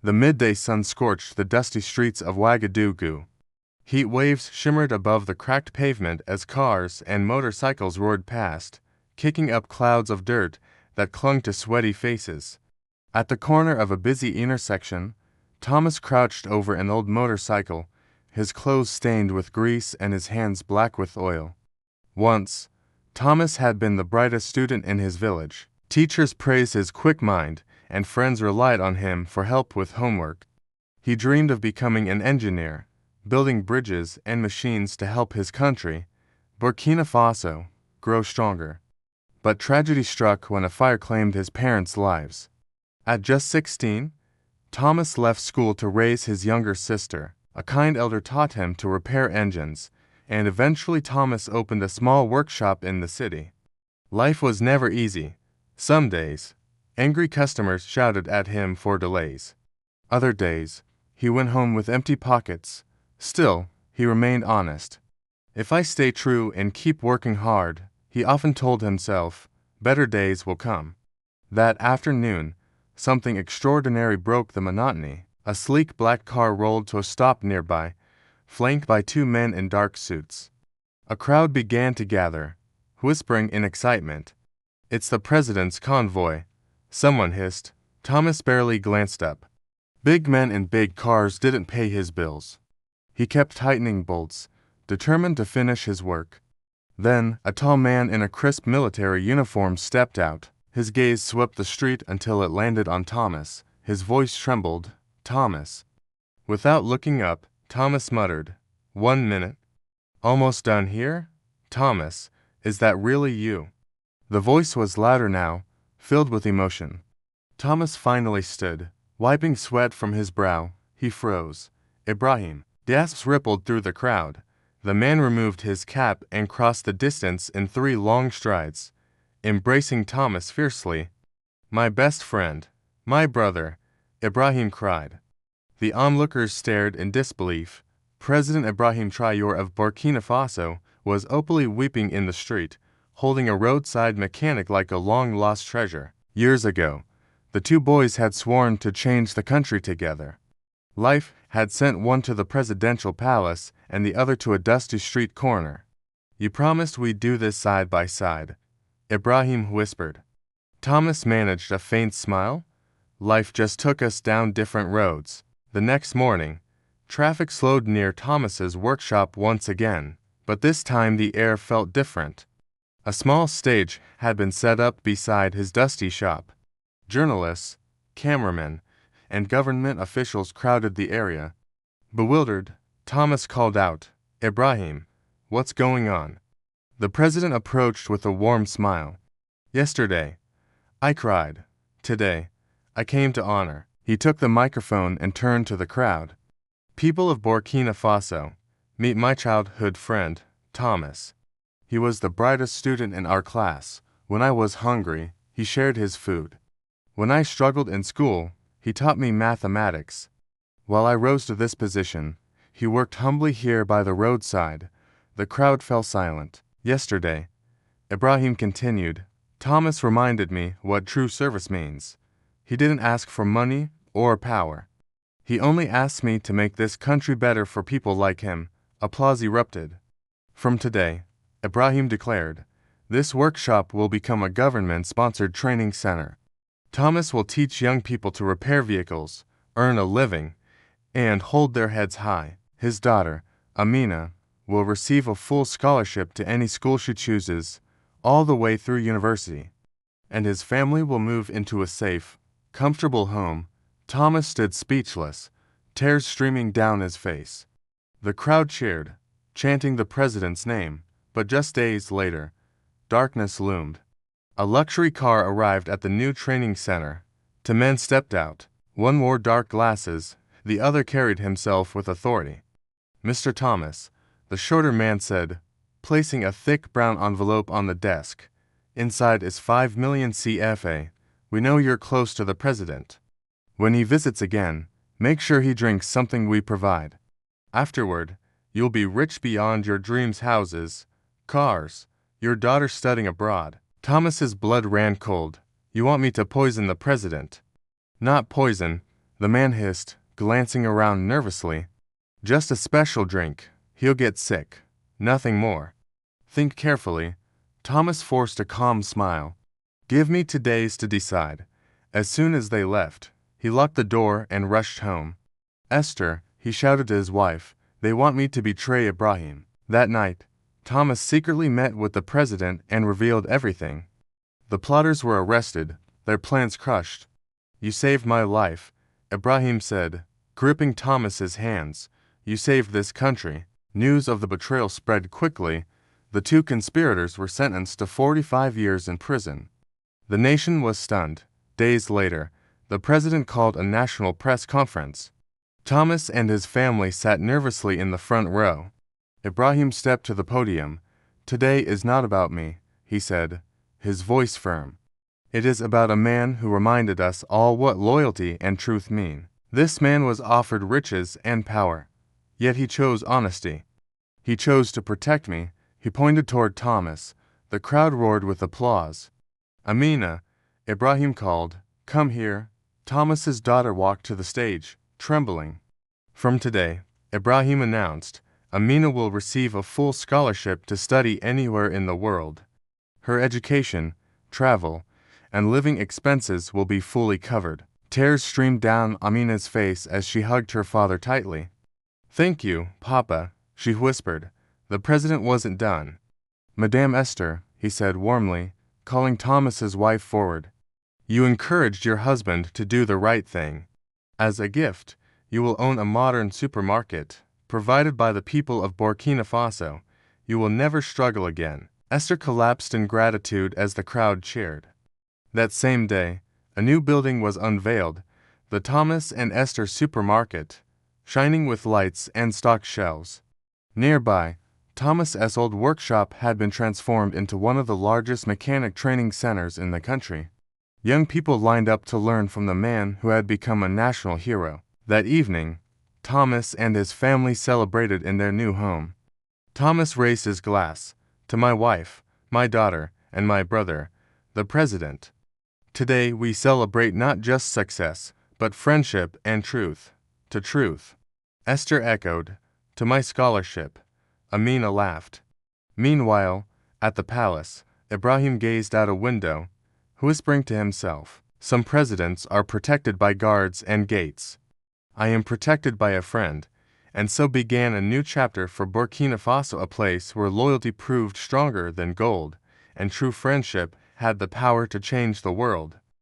The midday sun scorched the dusty streets of Ouagadougou. Heat waves shimmered above the cracked pavement as cars and motorcycles roared past, kicking up clouds of dirt that clung to sweaty faces. At the corner of a busy intersection, Thomas crouched over an old motorcycle, his clothes stained with grease and his hands black with oil. Once, Thomas had been the brightest student in his village. Teachers praised his quick mind, and friends relied on him for help with homework. He dreamed of becoming an engineer, building bridges and machines to help his country, Burkina Faso, grow stronger. But tragedy struck when a fire claimed his parents' lives. At just 16, Thomas left school to raise his younger sister. A kind elder taught him to repair engines, and eventually Thomas opened a small workshop in the city. Life was never easy. Some days, angry customers shouted at him for delays. Other days, he went home with empty pockets. Still, he remained honest. If I stay true and keep working hard, he often told himself, better days will come. That afternoon, something extraordinary broke the monotony. A sleek black car rolled to a stop nearby, flanked by two men in dark suits. A crowd began to gather, whispering in excitement. "It's the president's convoy," someone hissed. Thomas barely glanced up. Big men in big cars didn't pay his bills. He kept tightening bolts, determined to finish his work. Then, a tall man in a crisp military uniform stepped out. His gaze swept the street until it landed on Thomas. His voice trembled. "Thomas." Without looking up, Thomas muttered, "1 minute. Almost done here? Thomas, is that really you?" The voice was louder now, filled with emotion. Thomas finally stood, wiping sweat from his brow. He froze. "Ibrahim." Gasps rippled through the crowd. The man removed his cap and crossed the distance in 3 long strides, embracing Thomas fiercely. "My best friend, my brother," Ibrahim cried. The onlookers stared in disbelief. President Ibrahim Traore of Burkina Faso was openly weeping in the street, holding a roadside mechanic like a long-lost treasure. Years ago, the two boys had sworn to change the country together. Life had sent one to the presidential palace and the other to a dusty street corner. "You promised we'd do this side by side," Ibrahim whispered. Thomas managed a faint smile. "Life just took us down different roads." The next morning, traffic slowed near Thomas's workshop once again, but this time the air felt different. A small stage had been set up beside his dusty shop. Journalists, cameramen, and government officials crowded the area. Bewildered, Thomas called out, "Ibrahim, what's going on?" The president approached with a warm smile. "Yesterday, I cried. Today, I came to honor." He took the microphone and turned to the crowd. "People of Burkina Faso, meet my childhood friend, Thomas. He was the brightest student in our class. When I was hungry, he shared his food. When I struggled in school, he taught me mathematics. While I rose to this position, he worked humbly here by the roadside." The crowd fell silent. "Yesterday," Ibrahim continued, "Thomas reminded me what true service means. He didn't ask for money or power. He only asked me to make this country better for people like him." Applause erupted. "From today," Ibrahim declared, "this workshop will become a government-sponsored training center. Thomas will teach young people to repair vehicles, earn a living, and hold their heads high. His daughter, Amina, will receive a full scholarship to any school she chooses, all the way through university. And his family will move into a safe, comfortable home." Thomas stood speechless, tears streaming down his face. The crowd cheered, chanting the president's name, but just days later, darkness loomed. A luxury car arrived at the new training center. 2 men stepped out. One wore dark glasses, the other carried himself with authority. "Mr. Thomas," the shorter man said, placing a thick brown envelope on the desk. "Inside is 5 million CFA. We know you're close to the president. When he visits again, make sure he drinks something we provide. Afterward, you'll be rich beyond your dreams, houses, cars, your daughter studying abroad." Thomas's blood ran cold. "You want me to poison the president?" "Not poison, The man hissed, glancing around nervously. Just a special drink. He'll get sick. Nothing more. Think carefully. Thomas forced a calm smile. Give me 2 days to decide. As soon as they left, he locked the door and rushed home. Esther, he shouted to his wife, they want me to betray Ibrahim. That night, Thomas secretly met with the president and revealed everything. The plotters were arrested, their plans crushed. You saved my life, Ibrahim said, gripping Thomas's hands. You saved this country. News of the betrayal spread quickly. The 2 conspirators were sentenced to 45 years in prison. The nation was stunned. Days later, the president called a national press conference. Thomas and his family sat nervously in the front row. Ibrahim stepped to the podium. Today is not about me, he said, his voice firm. It is about a man who reminded us all what loyalty and truth mean. This man was offered riches and power, yet he chose honesty. He chose to protect me. He pointed toward Thomas. The crowd roared with applause. Amina, Ibrahim called, come here. Thomas's daughter walked to the stage, trembling. From today, Ibrahim announced, Amina will receive a full scholarship to study anywhere in the world. Her education, travel, and living expenses will be fully covered. Tears streamed down Amina's face as she hugged her father tightly. Thank you, Papa, she whispered. The president wasn't done. Madame Esther, he said warmly, calling Thomas's wife forward. You encouraged your husband to do the right thing. As a gift, you will own a modern supermarket, provided by the people of Burkina Faso. You will never struggle again. Esther collapsed in gratitude as the crowd cheered. That same day, a new building was unveiled, the Thomas and Esther supermarket, shining with lights and stocked shelves. Nearby, Thomas's old workshop had been transformed into one of the largest mechanic training centers in the country. Young people lined up to learn from the man who had become a national hero. That evening, Thomas and his family celebrated in their new home. Thomas raised his glass, to my wife, my daughter, and my brother, the president. Today we celebrate not just success, but friendship and truth. To truth. Esther echoed, to my scholarship. Amina laughed. Meanwhile, at the palace, Ibrahim gazed out a window, whispering to himself, some presidents are protected by guards and gates. I am protected by a friend, and so began a new chapter for Burkina Faso, a place where loyalty proved stronger than gold, and true friendship had the power to change the world.